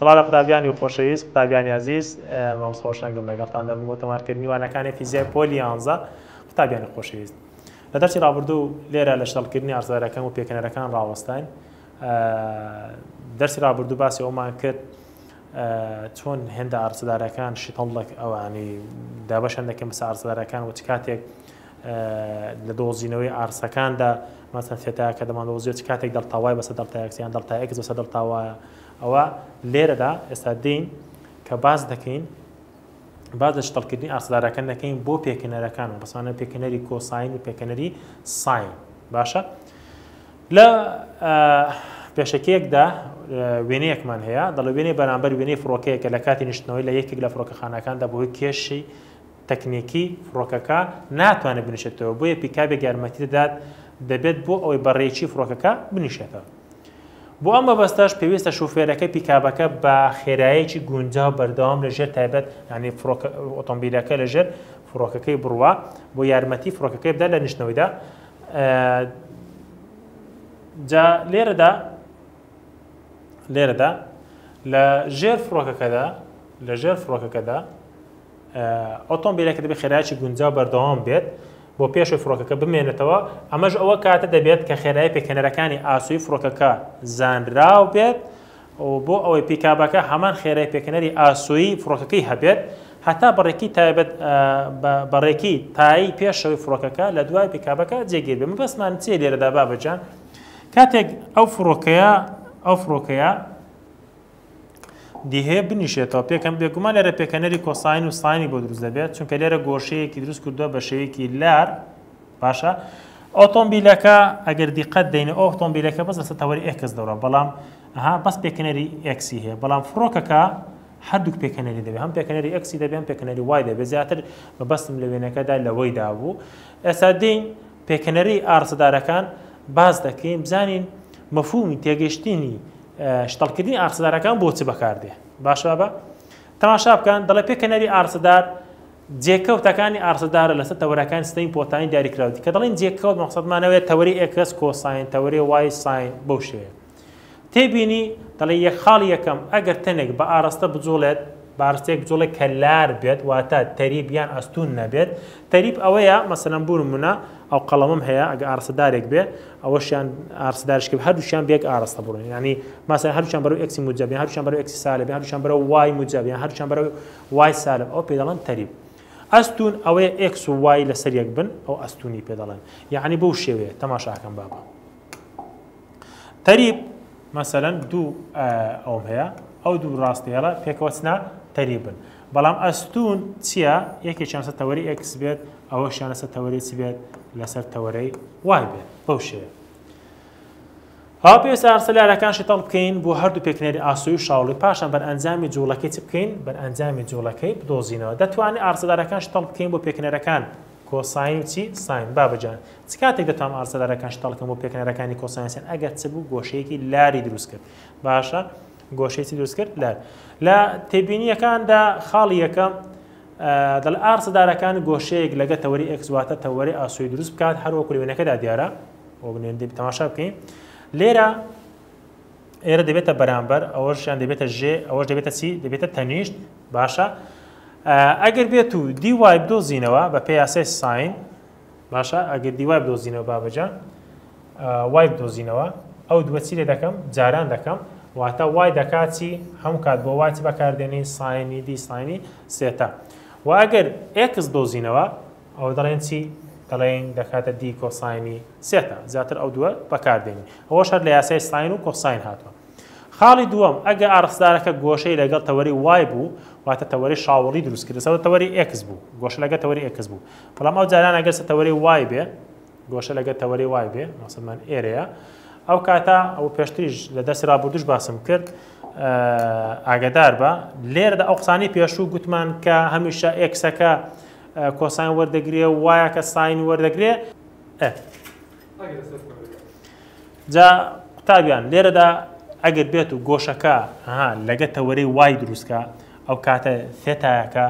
سڵاو قوتابیانی و خۆشەویست قوتابیانی عزیز مامۆستا خۆشنەگەم لەگەڵتان دەبم بۆ تەمارکردنی وانەکانی فیزیای پۆلی 11 قوتابیانی خۆشەویست لە دەرسی ڕابردوو لێرە لە شەڵکردنی ئارزدارەکان و پێکەنەرەکان ڕاوەستاین دەرسی ڕابردوو باسی ئەومان کرد چۆن هێندە ئارزدارەکان شیتەڵک ئەوانی دابەشەن دەکەن بەسەر ئارزدارەکان و چ کاتێک لە دۆزینەوەی ئارسەکاندا مەسەڵەن فێتایە کە دەمان دۆزیێت چ کاتێک دەڵتاوای بەسەر دەڵتایەکسیان دەڵتایەکس بەسەر دەڵتاوایە ئەوە لێرەدا ئێستا دین کە باز دەکەین باز لە شتەڵکردنی ئارسدارەکان دەکەین بۆ پێکەنەرەکان و بەسانە پێکەنەری کۆساین و پێکەنەری ساین باشە لە پێشەکەیەکدا وێنەیەکمان هەیە دەڵێ وێنەی بەرامبەر وێنەی فڕۆکەیەکە لە کاتی نیشتنەوەی لە یەکێک لە فڕۆکەخانەکاندا بۆی کێشی تەکنیکی فڕۆکەکە ناتوانێت بنیشێتەوە بۆیە پیکابێک یارمەتی دەدات دەبێت بۆ ئەوەی بەڕێکی فڕۆکەکە بنیشێتەوە بۆ ئەم مەبەستەش پێویستە شوفێرەکە پیکابەکە بە خێراییەکی گونجاو بەردەوام لەژێر تایبەت ینی ئۆتۆمبیلەکە لەژێر فڕۆکەکەی بڕوا بۆ یارمەتی فڕۆکەکەی بدات لە نیشتنەوەیدا جا لێرەدا لە ژێر فڕۆکەکەدا ئۆتۆمبیلەکە دەبێت خێراییەکی گونجاو بەردەوام بێت بۆ پێشوی فڕۆکەکە بمێنێتەوە ئەمەش ئەوە کاتە دەبێت کە خێرایی پێکەنەرەکانی ئاسووی فڕۆکەکە زانراو بێت و بۆ ئەوەی پیکابەکە هەمان خێرای پێکەنەری ئاسووی فڕۆکەکەی هەبێت هەتا بەڕێکی تایبەت بەڕێکی تایی پێشەوەی فڕۆکەکە لە دوای پیکابەکە جێگیر بێت مەبەستمان چێ لێرەدا بابەجان کاتێک ئەو فڕۆکەیە دیهەیە بنیشێتەوە پێکەم بێگومان لێرە پێکەنەری کۆساین و ساینی بۆ دروست دەبێت چونکە لێرە گۆشەیەکی دروست کردووە بە شێوەیەکی لار باشە ئۆتۆمبیلەکە ئەگەر دیقەت دەینە ئەو ئۆتۆمبیلەکە بەس لەسەر تەوەری ئێکس دەڕۆ بەڵام بەس پێکەنەری ئێکسی هەیە بەڵام فڕۆکەکە هەردووک پێکەنەری دەبێت هەم پێکەنەری ئێکسی دەبێت هەم پێکەنەری وای دەبێت زیاتر بەبەستم لە وێنەکەدا لەوەیدا بوو ئێستا دین پێکەنەری ئارسدارەکان باز دەکەین بزانین مەفهومی تێگەیشتنی شتەڵکردنی ئارسدارەکان بۆ چ بەکاردێ باشە بە تەماشا بکەن دەڵێ پێکەنەری ئارسدار جێکەوتەکانی ئارسدارە لەسەر تەوەرەکانی ستەمی پۆتانی دیاریکراوەتی کە دەڵێن جێکەوت مەقسەدمانەوەیە تەوەری ئێکس کۆساین تەوەری وای ساین بەو شێوەیە تێبینی دەڵێ یەک خاڵی یەکەم ئەگەر تەنێک بە ئاراستە بجوڵێت بارستێک بجوڵێک کە لار بێت واتە تەریب یان ئەستون نەبێت تەریب ئەوەیە مەسەلەن بورمونە ئەو قەڵەمم هەیە ئەگە ئارسدارێک بێ ئەوەشیان ئارسدارشکە هەردووشیان بێک ئاراستە بڕۆن ینی مەسەلەن هەردووشیان بەرەو ئێکسی موجەبیان هەردووشیان بەرەو ئێکسی سالب هەردووشیان بەرەو وای موجەبیان هەردووشیان بەرەو وای سالب ئەو پێ دەڵێن تەریب ئەستون ئەوەیە ئێکس و وای لەسەر یەک بن ئەو ئەستونی پێ دەڵێن یعنی بەو شێوەیە تەماشاکەم بابە تەریب مەسەلەن دوو ئەوم هەیە ئەو دوو ڕاستیەڵە پێکەوە چنا تەریبن بەڵام ئەستون چییە یەکێکیان لەسەر تەوەری ئێکس بێت ئەوەشیان لەسەر تەوەری چ بێت لەسەر تەوەرەی وای بێت بەو شێوەیە ئەو پێویستە ئارسەلارەکان شتەڵ بکەین بۆ هەردوو پێکەنەری ئاسووی و شاوڵی پاشان بەرئەنجامی جوڵەکەی چ بکەین بەرئەنجامی جوڵەکەی بدۆزینەوە دەتوانێت ئارسەلارەکان شتەڵ بکەین بۆ پێکەنەرەکان کۆساین چی ساین بابەجان چ کاتێک دەتوانم ئارسەلارەکان شتەڵ بکەم بۆ پێکەنەرەکانی کۆساین ساین ئەگەر چ بوو گۆشەیەکی لاری دروست کرد باشە گۆشەیەکی دروست کرد لار لە تێبینیەکاندا خاڵی یەکەم دەڵ ئارسەدارەکان گۆشەیەک لەگە تەوەری ئێکس واتە تەوەری ئاسووی دروست بکات هەروەکو لەوێنەکەدا دیارە بۆ بنێن تەماشا بکەین لێرە ئێرە دەبێتە بەرامبەر ئەوەشیان دەبێتە ژێ ئەوەش دەبێتە چی دەبێتە تەنیشت باشە ئەگەر بێت و دیوای بدۆزینەوە بە پێیاسەی ساین باشە ئەگەر دیوای بدۆزینەوە بابەجان وای بدۆزینەوە ئەو دووە چی لێ دەکەم جاران دەکەم واتە وای دەکاتی هەموو کات بۆ وای چ بەکاردێنی ساینی دی ساینی سێتە و ئەگەر ئێکس دۆزینەوە ئەو دەڵێن چی دەڵێن دەکاتە دی کۆساینی سێتە زیاتر ئەو دووە بەکاردێنی ئەوەش هەر لە یاسای ساین و کۆساین هاتووە. خاڵی دووەم ئەگە ئارەستدارەکە گۆشەی لەگەڵ تەوەری وای بوو واتە تەوەری شاوەڵی دروست کرد سەوە تەوەری ئێکس بوو گۆشە لەگە تەوەری ئێکس بوو بەڵام ئەو جاران ئەگەر تەوەری وای بێ گۆشە لەگە تەوەری وای بێ مەسەلمان ئێرەیە ئەو کاتە ئەو پێشتریش لە دەستی ڕابردوش باسم کرد ئاگدار بە لێرەدا ئەو قسانی پێشوو گوتمان کە هەمیشە ئێکسەکە کۆساین وەردەگرێ و وایەکە ساین وەردەگرێ جا قوتابیان لێرەدا ئەگەر بێت و گۆشەکە لەگە تەوەرەی وای دروستکە ئەو کاتە ثێتایەکە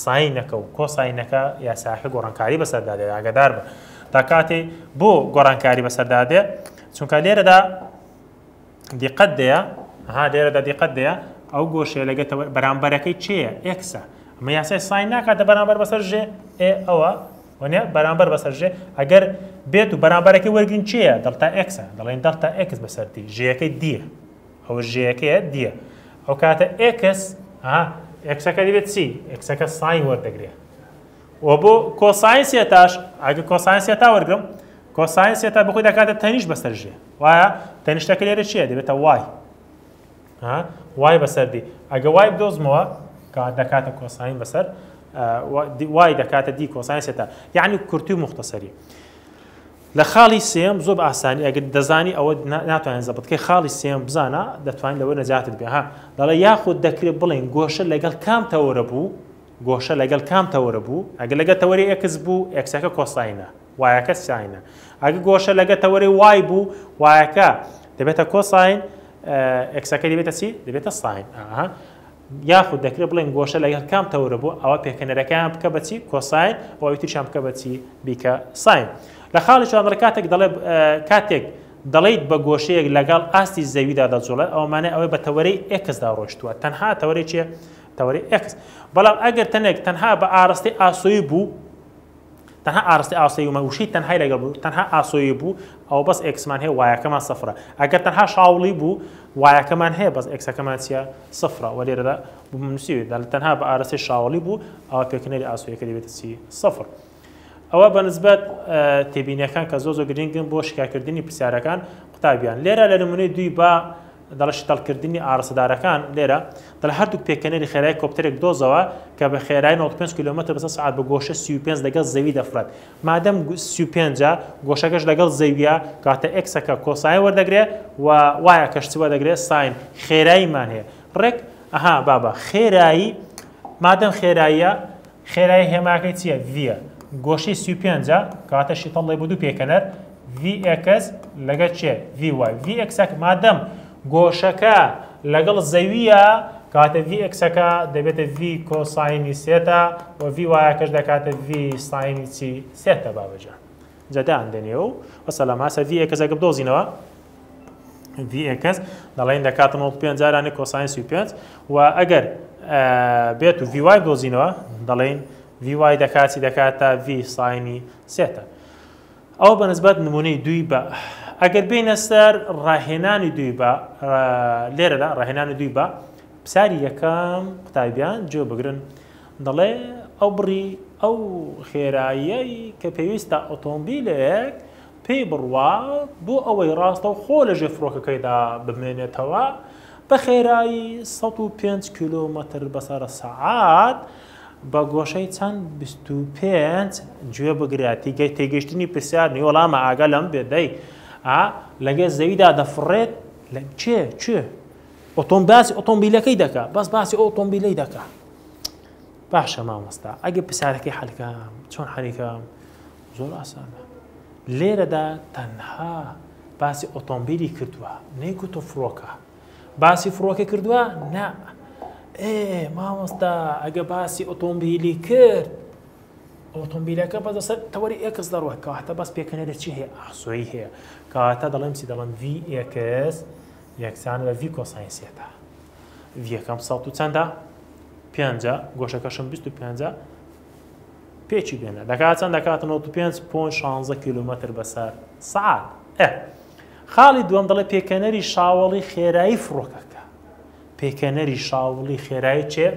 ساینەکە و کۆساینەکە یاساکە گۆڕانکاری بەسەردادێ ئاگدار بە تا کاتێ بۆ گۆڕانکاری بەسەردادێ چونکە لێرەدا دیقەت دەیە لێرەدا دیقەت دەیە ئەو گۆشەیە لەگە بەرامبەرەکەی چییە ئێکسە ئەمە یاسای ساین ناکاتە بەرامبەر بەسەر ژێ ئەوە وانە بەرامبەر بەسەر ژێ ئەگەر بێت و بەرامبەرەکەی وەرگین چییە دڵتا ئێکسە دەڵێن دڵتا ئێکس بەسەرتی ژەیەکەی دیە ئەوە ژەیەکەیە دیە ئەو کاتە ئێکس ئێکسەکە دەبێت چی ئێکسەکە ساین وەردەگرێت و بۆ کۆساین سێتاش ئەگە کۆساین سێتا وەرگرم کۆساین سێتا بخۆی دەکاتە تەنیش بەسەر ژێ وایە تەنیشتەکە لێرە چییە دەبێتە وای وای بەسەردی ئەگە وای بدۆزمەوە دەکاتە کۆساین بەسەر وای دەکاتە دی کۆساین سێتا یعنی کورتی و مختصری لە خاڵی سێم زۆر ئاسانی ئەگەر دەزانی ئەوە ناتوانین زەبەتکەی خاڵی سێم بزانە دەتوانین لەوە نەجاتت بێ دەڵێ یاخود دەکرێت بڵێن گۆشە لەگەڵ کام تەوەرە بوو گۆشە لەگەڵ کام تەوەرە بوو ئەگە لەگە تەوەری ئێکس بوو ئێکسەکە کۆساینە وایەکە ساینە ئەگە گۆشە لەگە تەوەری وای بوو وایەکە دەبێتە کۆساین ئێکسەکە دەبێتە چی دەبێتە ساین یاخود دەکرێت بڵێن گۆشە لەگەڵ کام تەوەرە بوو ئەوە پێکەنەرەکەیان بکە بەچی کۆساین و ئەویتریشان بکە بەچی بیکە ساین لە خاڵی چوانڕە کاتێک دەڵێ کاتێک دەڵێیت بە گۆشەیەک لەگەڵ ئاستی زەویدا دەجوڵێت ئەومانە ئەوەی بە تەوەرەی ئێکسدا ڕۆشتووە تەنها تەوەرەی چیە تەوەرەی ئێکس بەڵام ئەگەر تەنها بە ئاڕستی ئاسۆیی بوو تەنها ئاڕستی ئاسۆیی و مەوشەی تەنهای لەگەڵ بوو تەنها ئاسۆیی بوو ئەو بەس ئێکسمان هەیە وایەکەمان سەفرە ئەگەر تەنها شاوڵی بوو وایەکەمان هەیە بەس ئێکسەکەمان چیە سەفرە و لێرەدا نووسیوێت تەنها بە ئاڕستی شاوڵی بوو ئەوە پێکەنەری ئاسۆیەکە دەبێتە چی سەفر ئەوە بەنسبەت تێبینیەکان کە زۆر گرنگن بۆ شیکارکردنی پرسیارەکان قوتابیان لێرە لە نمونەی دوی بە دەڵە شتەڵکردنی ئارەسەدارەکان لێرە دەڵ هەردوو پێکەنەری خێرای کۆپتەرێک دۆزەوە کە بە خێرای 95 کیلومتر بە سەعات بە گۆشە 35 لەگەڵ زەوی دەفرات مادەم 35 گۆشەکەش لەگەڵ زەویە کاتە ئێکسەکە کۆساین وەردەگرێت و وایە کەشتی وەردەگرێت ساین خێراییمان هەیە ڕێک بابا خێرایی مادەم خێراییە خێرایی هێماکەی چییە ڤە گۆشەی 35 کاتە شیتەڵی بۆ دوو پێکەنەر VX لەگە چێ VY VX مادەم گۆشەکە لەگەڵ زەویە کاتە VX-ەکە دەبێتە V کۆساینی سێتە و VY-کەش دەکاتە V ساینی چی سێتە بابەجە جەدان دێنێ و وەسەلام هاسە VX-ئەگە بدۆزینەوە VX دەڵێن دەکاتە 95 جارانی کۆساین 35 و ئەگەر بێت و VY بدۆزینەوە دەڵێن VY دەکاتی دەکاتە V ساینی سێتە ئەو بەنسبەت نمونەی دوی بە ئەگەر بینە سەر ڕاهێنانی دوی بە لێرەدا ڕاهێنانی دوی بە پساری یەکەم قوتابیان جێ بگرن دەڵێ ئەو بڕی ئەو خێراییەی کە پێویستە ئۆتۆمبیلێک پێی بڕوا بۆ ئەوەی ڕاستە و خۆ لە ژێ فڕۆکەکەیدا بمێنێتەوە بە خێرایی 105 کیلومتر بەسەر سەعات بە گۆشەی چەند 25 گوێ بگراتی تێگەشتنی پرسیار نیوەڵامە ئاگە لەم بێدەی لەگە زەویدا دەفڕێت لە چێ باسی ئۆتۆمبیلەکەی دەکا بەس باسی ئۆتۆمبیلەی دەکا باشە مامۆستا ئەگە پرسیارەکەی حەلکەم چۆن حەریکەم زۆر ئاسانە لێرەدا تەنها باسی ئۆتۆمبیلی کردووە نەیگوتۆ فڕۆکە باسی فڕۆکە کردووە نا مامۆستا ئەگە باسی ئۆتۆمبیلی کرد ئۆتۆمبیلەکە بەدەسەر تەوەری ئێکس دەڕوە کەواتە بەس پێکەنەرە چی هەیە ئاسۆیی هەیە کەواتە دەڵێم چی دەڵێم VX یەکسان بە V کۆساین سێتە ڤەکەم سەڵ و چەندە 5 گۆشەکەشم 25 پێچی بێنە دەکات چەند دەکاتە 95.16 کیلومتر بەسەر سەعات خاڵی دووەم دەڵێ پێکەنەری شاوەڵی خێرایی فڕۆکەکە پێکەنەری شاوڵی خێرایی چێ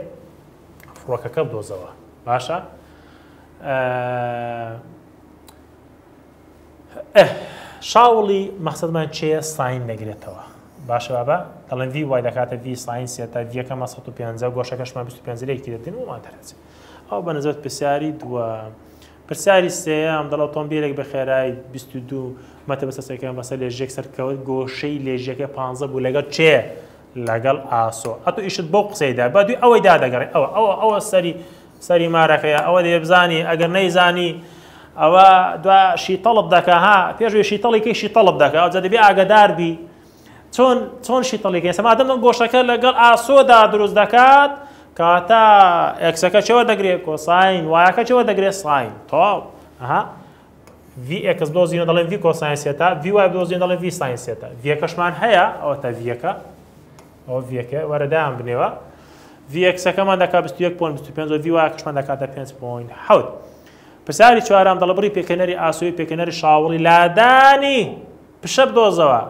فڕۆکەکە بدۆزەوە باشە شاوڵی مەقسەدمان چێە ساین دەگرێتەوە باشە بابە دەڵێن وی وای دەکاتە وی ساین سێتە ویەکەمە 150 گۆشەکەشمان 25 لێکی دەدەین ومان دەرەچێت ئەو بە نسبەت پرسیاری دووە پرسیاری سێەم دەڵ ئۆتۆمبیلێک بە خێرایی 22 مەتە بەسەسەکەم بەسەر لێژێک سەرکەوت گۆشەی لێژەکە 15 بوو لەگەڵ چێ لەگەڵ ئاسۆ ئەتو ئیشت بۆ قسەیدا بە دوی ئەوەی دادەگەڕێ ئەوە سەری مارەکەیە ئەوە دەبزانی ئەگەر نەیزانی ئەوە دوا شیتەڵب دەکە ها پێشوی شیتەڵێکی شیتەڵب دەکە ئەو دەبێ ئاگاداربی چۆن شیتەڵێکی سەمادەم گۆشەکە لەگەڵ ئاسۆدا دروست دەکات کاتە ئەکسەکە چەوە دەگرێت کۆساین وایەکە چەوە دەگرێت ساین تۆ وی ئەکس دۆزینە دەڵێن وی کۆساینسێتە وی وای دۆزین دەڵێن وی ساینسێتە ویەکەشمان هەیە ئەوە تا ویەکە ئەوە ویەکە وەرەدایان بنێوە ویەکسەکەمان دەکات 21.25 وی وایەکەشمان دەکاتە 5.7 پرسیاری چوارام دەڵێ بڕی پێکەنەری ئاسۆی پێکەنەری شاوڵی لادانی پشە بدۆزەوە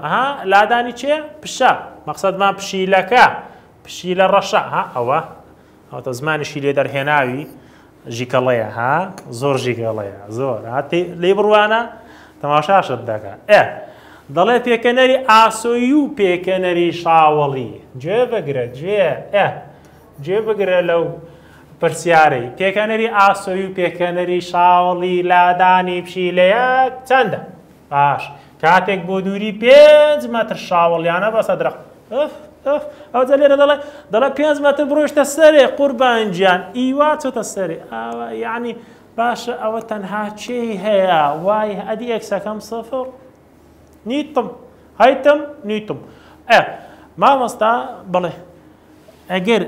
لادانی چێ پشە مەقسەدمان پشیلەکە پشیلە ڕەشە ئەوە ئەوتە زمانیشی لێ دەرهێناوی ژیکەڵەیە زۆر ژیکەڵەیە زۆر لێ بڕوانە تەماشاشت دەکات دەڵێ پێکەنەری ئاسۆیی و پێکەنەری شاوەڵی گوێ بگرە گوێ بگرە لەو پرسیارەی پێکەنەری ئاسۆیی و پێکەنەری شاوەڵی لادانی پشیلەیە چەندە باش کاتێک بۆ دووری 5 مەتر شاوەڵیانە بەسە درەخت ئەو لێرە دەڵێ 5 مەتر بڕۆشتە سەرێ قوربانگیان ئیوا چۆتە سەرێ یعنی باشە ئەوە تەنها چێی هەیە وای ئەدی ئەکسەکەم سەفر نیتم هایتم نیتم مامۆستا بڵێ ئەگەر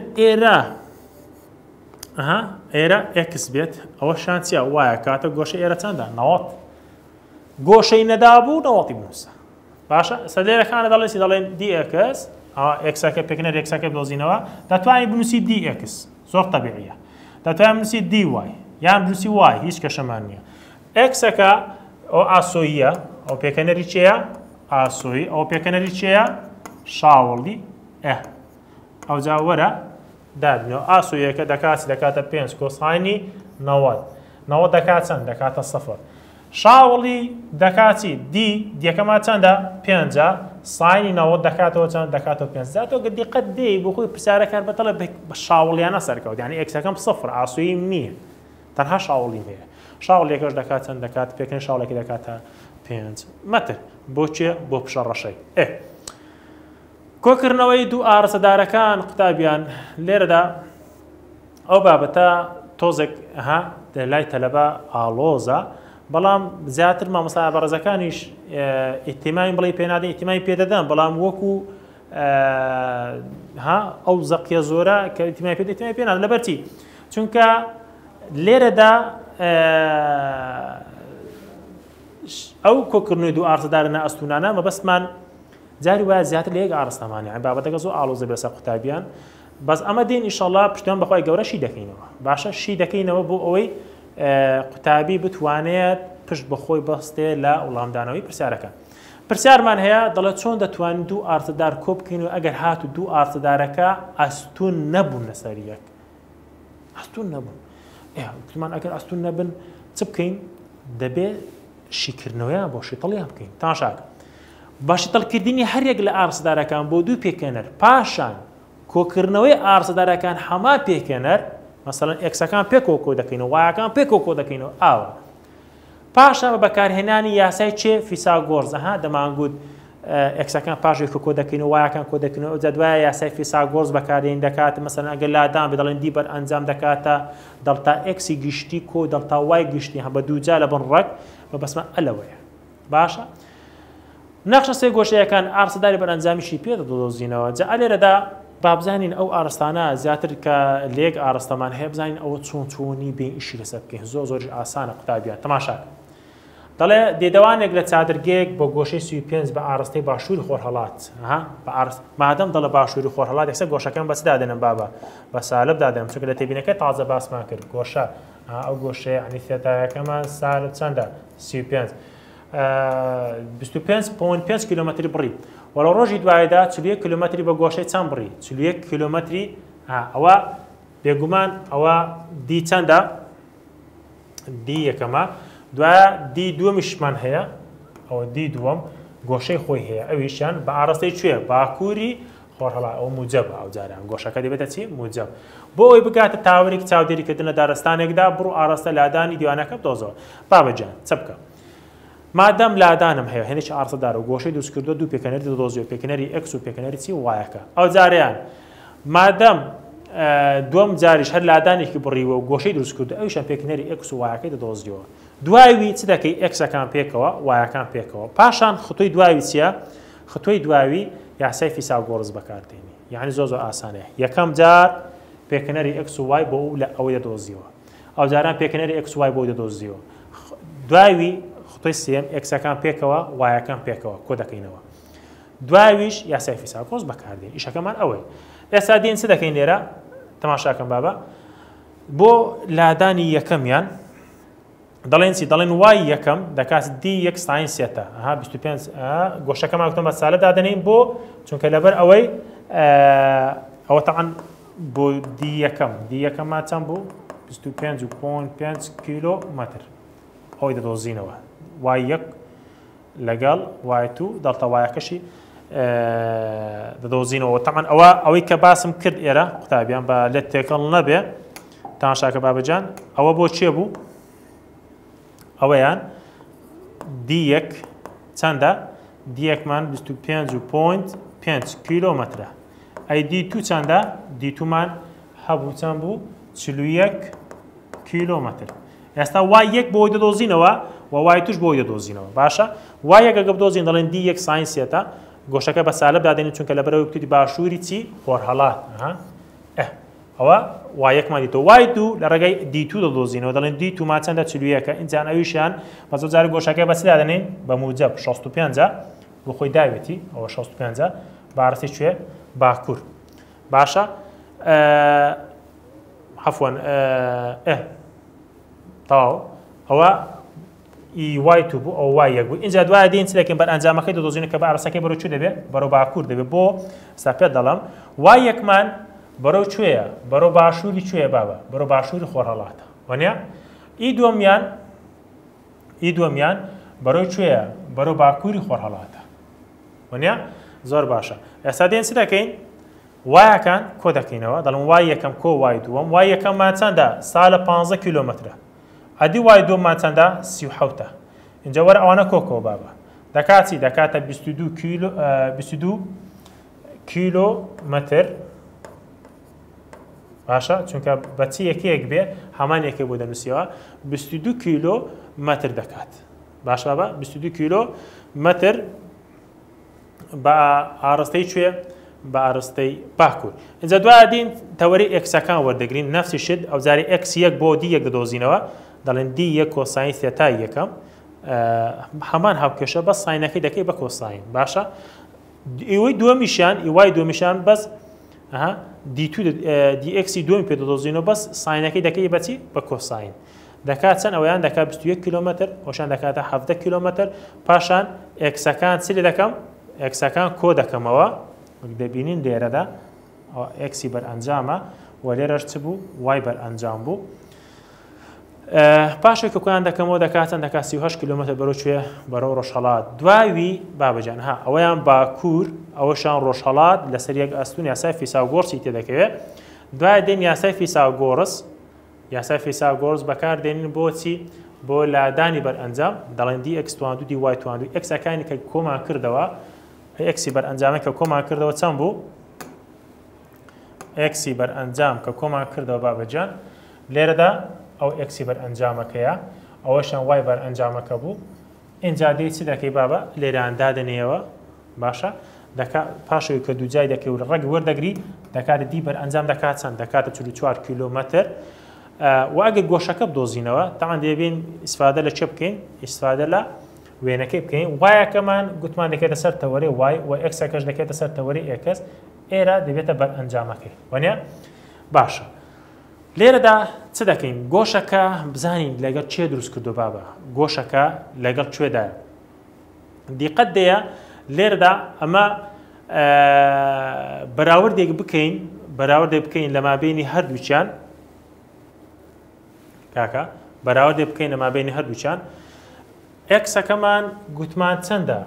ئێرە ئێکس بێت ئەوە شانسیە وایە کاتە گۆشەی ئێرە چەندە 90 گۆشەی نەدابوو 90 بنووسە باشە سەدێرەکانە دەڵێسی دەڵێن دی ئەکس ئەکسەکە پێکەنەر ئەکسەکە بدۆزینەوە دەتوانین بنووسی دی ئەکس زۆر تەبیعیە دەتوانین بنووسی دی وای یان بنووسی وای هیچ کەشەمان نییە ئەکسەکە ئەو ئاسۆییە ئەو پێکەنەری چێە ئاسۆیی ئەو پێکەنەری چێە شاوڵی ئەو جا وەرە دابنەوە ئاسۆیەکە دەکاتە 5 کۆساینی 90 دەکات چەند دەکاتە سەفر شاوڵی دەکاتی دیەکەما چەندە 5 ساینی 90 دەکاتەوە چەند دەکاتەوە 5 زیاتەوە دیقەت دێ بۆ خۆی پرسیارەکان بەتەڵە بە شاوڵیانە سەرکەوت یعنی ئەکسەکەم سەفر ئاسۆیی نییە تەنها شاوڵی هەیە شاوڵێکەش دەکات چەند دەکات پێکەنی شاوڵێکی دەکاتە 5 مەتر بۆچێ بۆ پشە ڕەشەی کۆکردنەوەی دوو ئارەسەدارەکان قوتابیان لێرەدا ئەو بابەتە تۆزێک لای تەلەبە ئاڵۆزە بەڵام زیاتر مامۆستا بەڕێزەکانیش ئیحتیمامی بڵێ پێنادەن ئیحتیمامی پێدەدەن بەڵام وەکو ئەو زەقیە زۆرە کە ئیحتیمامی پێنادەن لەبەرچی چونکە لێرەدا ئەو کۆکردنەوەی دوو ئارەسەدارە نائەستوونانە مەبەستمان جاری وایە زیاتر لە یەک ئارەستەمانە بابەتەکە زۆر ئاڵۆزە بەسەر قوتابیان بەس ئەمە دێن ئینشەڵڵا پشتیوان بەخوای گەورە شی دەکەینەوە باشە شی دەکەینەوە بۆ ئەوەی قوتابی بتوانێت پشت بەخۆی بەستێ لە وەڵامدانەوەی پرسیارەکە پرسیارمان هەیە دەڵێ چۆن دەتوانین دوو ئارەسەدار کۆ بکەینەوە ئەگەر هاتو دوو ئارەسەدارەکە ئەستون نەبوون لەسەر یەک ئەستون نەبوون گوتمان ئەگەر ئەستون نەبن چ بکەین دەبێت شیکردنەوەیان بۆ شیتەڵیان بکەین تاشاکە باشیتەڵکردنی هەرێک لە ئارەسەدارەکان بۆ دوو پێکەنەر پاشان کۆکردنەوەی ئارەسەدارەکان هەما پێکەنەر مەسەڵەن ئێکسەکان پێکۆکۆ دەکەینەوە وایەکان پێکۆکۆ دەکەینەوە ئاوە پاشان بە بەکارهێنانی یاسای چێ فیساگۆرز دەمانگوت ئێکسەکان پاشی کۆ دەکەینەوە وایەکان کۆ دەکەینەوە ئەوجا دوایە یاسای فیساگۆرز بەکارهێن دەکات مەسەڵەن ئەگەر لادان بێ دەڵێن دی بەر ئەنجام دەکاتە دەڵتا ئێکسی گشتی کۆ دەڵتا وای گشتی بە دووجا لە بن ڕەک بە بەسمە ئەلەوەیە باشە نەخشە سێ گۆشەیەکان ئارەسەداری بەرئەنجامیشی پێدەدۆزینەوە جا لێرەدا بابزانین ئەو ئارەستانە زیاتر کە لێک ئارەستەمان هەیە بزانین ئەوە چۆنی بێ ئیشی لەسەر بکەین زۆر ئاسانە قوتابیان تەماشاکە دەڵێ دێدەوانێک لە چادرگەیەک بۆ گۆشەی 35 بە ئاڕستەی باشووری خۆرهەڵات مادەم دەڵە باشووری خۆرهەڵات یەکسەر گۆشەکان بەچ دادێنن بابە بە سالب دادێنن چونکە لە تێبینەکە تازە باسمان کرد گۆشە ئەو گۆشەیە عنی سێتایەکەمان سالب چەندە 35 25.5 کیلومتری بڕی وەڵە ڕۆژی دوایدا 41 کیلومتری بە گۆشەی چەند بڕی 41 کیلومتری ئەوە بێگومان ئەوە دی چەندە دی یەکەمە دوایە دی دووەمیشمان هەیە ئەوە دی دووەم گۆشەی خۆی هەیە ئەویشیان بە ئاڕاستەی کوێ باکووری خۆرهەڵا ئەو موجب ئەو جاران گۆشەکە دەبێتە چی موجب بۆ ئەوی بگاتە تاوەرێک چاودێریکردنە دارستانێکدا بڕۆ ئاراستە لادانی دیوانەکە بدۆزەوە بابەجان چ بکە مادەم لادانم هەیە هێنێکی ئارسەدار و گۆشەی دروست کردووە دوو پێکەنەری دەدۆزیەوە پێکەنەری ئەکس و پێکەنەری چی وایەکە ئەو جاریان مادەم دوم جاریش هەر لادانێکی بڕیوە و گۆشەی دروست کردو ئەویشان پێکەنەری ئەکس و وایەکەی دەدۆزیەوە دوایوی چ دەکەی ئەکسەکان پێکەوە وایەکان پێکەوە پاشان خۆی دواوی چییە خۆی دواوی یاسای فیساگۆرس بەکاردێنی یعنی زۆر ئاسانەیە یەکەم جار پێکەنەری ئەکس و وای بۆ لە ئەوەی دەدۆزیەوە ئەو جاران پێکەنەری ئەکس و وای بۆ دەدۆزیەوە دوایوی خۆی سێم ئەکسەکان پێکەوە وایەکان پێکەوە کۆ دەکەینەوە دوایویش یاسای فیساگۆرس بەکاردێن ئیشەکەمان ئەوەی ئێستا دێن چ دەکەین لێرە تەماشاکەم بابە بۆ لادانی یەکەمیان دەڵێن چی دەڵێن وای یەکەم دەکات دی یەک ساین سێتە ئەها 25 گۆشەکەمان گوتم بە سالە دادەنین بۆ چونکە لەبەر ئەوەی ئەوە تەعەن بۆ دی یەکەممان چەند بوو 25.5 کیلۆمەتر ئەوەی دەدۆزینەوە وای یەک لەگەڵ وای تو دەڵتە وایەکەشی دەدۆزینەوە تەعەن ئەوەی کە باسم کرد ئێرە قوتابیان بە لێت تێکەڵ نەبێ تەماشاکە بابەجان ئەوە بۆ چێ بوو ئەوەیان دی یەک چەندە دی یەکمان 25.5 کیلۆمەترە ئەی دی تو چەندە دی تومان هەبوو چەند بوو 41 کیلۆمەتر ئێستا وای یەک بۆی دەدۆزینەوە و وای توش بۆی دەدۆزینەوە باشە وای یەک ئەگە بدۆزین دەڵێن دی یەک ساین سێتە گۆشەکە بە سالب دادێنین چونکە لەبەرەوەی بکوتی باشووری چی خۆرهەڵات ئەوە وایەکمان دیتەوە وای دوو لە ڕێگەی دیتو دەدۆزینەوە دەڵێن دی تومان چەندە چلویەکە ئینجان ئەویشیان بە زۆر جار گۆشەکەی بەچ دادەنین بە موجب 65 بۆ خۆی داوێتی ئەوە 65 بارەسی کوێ باکوور باشە عەفوەن تەواو ئەوە ئی وای تو بوو ئەو وای یەک بوو اینجا دوای دێن چ دەکەین بەر ئەنجامەکەی دەدۆزینە کە بارەسەکەی بەرەو کوێ دەبێت بەرەو باکوور دەبێت بۆ ئێستا پێت دەڵێم وای یەکمان بەرەو کوێیە بەرەو باشووری کوێیە بابە بەرەو باشووری خۆرهەڵاتە وانیا ئی دووەمیان بەرەو کوێیە بەرەو باکووری خۆرهەڵاتە وانیا زۆر باشە ئێستا دێن چ دەکەین وایەکان کۆ دەکەینەوە دەڵم وای یەکەم کۆ وای دووەم وای یەکەممان چەندە سالە 15 کیلۆمەترە ئەدی وای دووەممان چەندە 37 اینجا وەرە ئەوانە کۆکەوە بابە دەکاتی دەکاتە 22 کیلۆمەتر باشە چونکە بەچی یەکەیەک بێ هەمان یەکێ بۆ دەنووسیەوە 22 کیلۆمەتر دەکات باشە بە 22 کیلۆمەتر بە ئاڕستەی کوێ بە ئاڕستەی باکوور اینجا دوای دین تەوەری ئەکسەکان وەردەگرین نەفسی شت ئەو جاری ئەکس یەک بۆ دی یەک دەدۆزینەوە دەڵێن دی یەک کۆساین سێتا یەکەم هەمان هاوکێشە بەس ساینەکەی دەکەی بە کۆساین باشە ئیوەی دووەمیشیان ئیوای دووەمیشان بەس دی ئەکسی دووەمی پێ دەدۆزینەوە بەس ساینەکەی دەکەی بەچی بە کۆساین دەکات چەند ئەویان دەکات 21 کیلۆمەتر ئەوشان دەکاتە 17 کیلۆمەتر پاشان ئەکسەکان چ لێ دەکەم ئەکسەکان کۆ دەکەمەوە دەبینین لێرەدا ئەکسی بەرئەنجامە و لێرەش چ بوو وای بەرئەنجام بوو پاشێک کە کۆیان دەکەمەوە دەکاتن دەکات 38 کیلۆمەتر بەرەو کوێ بەرەو ڕۆژهەڵات دوایوی بابەجان ئەوەیان باکوور ئەوەشان ڕۆژهەڵات لەسەر یەک ئەستون یاسای فیساگۆرسی تێدەکەوێت دوای دێن یاسای فیساگۆرس بەکاردێنین بۆچی بۆ لادانی بەرئەنجام دەڵێن دی ئەکس تواندوو دی وای تواندوو ئەکسەکانی کە کۆمان کردەوە ئەکسی بەرئەنجامە کە کۆمان کردەوە چەند بوو ئەکسی بەرئەنجام کە کۆمان کردەوە بابەجان لێرەدا ئەو ئەکسی بەرئەنجامەکەیە ئەوەشان وای بەرئەنجامەکە بوو ئینجا دێ چی دەکەی بابە لێران دادنێەوە باشە پاشەوەی کە دووجای دەکەی و ڕێک وەردەگری دەکاتە دی بەرئەنجام دەکات چەند دەکاتە 44 کیلۆمەتر و ئەگەر گۆشەکە بدۆزینەوە تاوان دەبین ئیسفادە لە چێ بکەین ئیسفادە لە وێنەکەی بکەین وایەکەمان گوتمان دەکێتە سەر تەوەری وای و ئەکسەکەش دەکێتە سەر تەوەری ئێکس ئێرە دەبێتە بەرئەنجامەکەی وانە باشە لێرەدا چ دەکەین گۆشەکە بزانین لەگەڵ چێ دروست کردو بابە گۆشەکە لەگەڵ کوێدایە دیقەت دەیە لێرەدا ئەمە بەراوردێک بکەین لە مابینی هەردووچیان کاکە بەراوردێک بکەین لە مابینی هەردووچیان ئێکسەکەمان گوتمان چەندە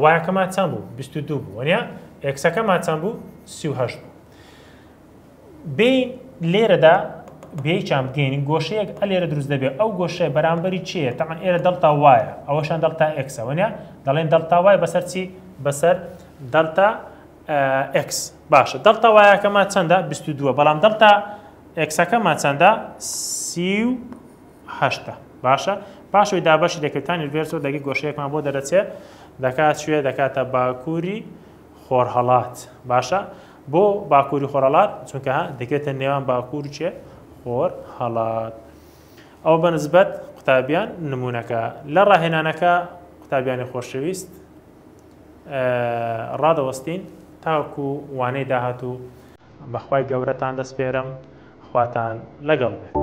وایەکەمان چەند بوو 22 بوو وەنیا ئێکسەکەمان چەند بوو 38 بوو بێ لێرەدا بێچام بگەین گۆشەیەک ئەلێرە دروست دەبێت ئەو گۆشەیە بەرامبەری چییە تەمان ئێرە دڵتا وایە ئەوەشان دڵتا ئێکسە وەنیا دەڵێن دڵتا وای بەسەر چی بەسەر دڵتا ئێکس باشە دڵتا وایەکەمان چەندە 22 بەڵام دڵتا ئێکسەکەمان چەندە 38 باشە پاشەوەی دابەشی دەکەوتانی ڤێرسۆ دەگی گۆشەیەکمان بۆ دەرەچێت دەکات شوێ دەکاتە باکووری خۆرهەڵات باشە بۆ باکووری خۆرهەڵات چونکە دەکێتە نێوان باکوور چێ خۆرهەڵات ئەو بەنسبەت قوتابیان نمونونەکە لە ڕاهێنانەکە قوتابیانی خۆشەویست ڕادەوەستین تاوەکو وانەی داهاتوو بەخوای گەورەتان دەسپێرم خواتان لەگەڵ بێت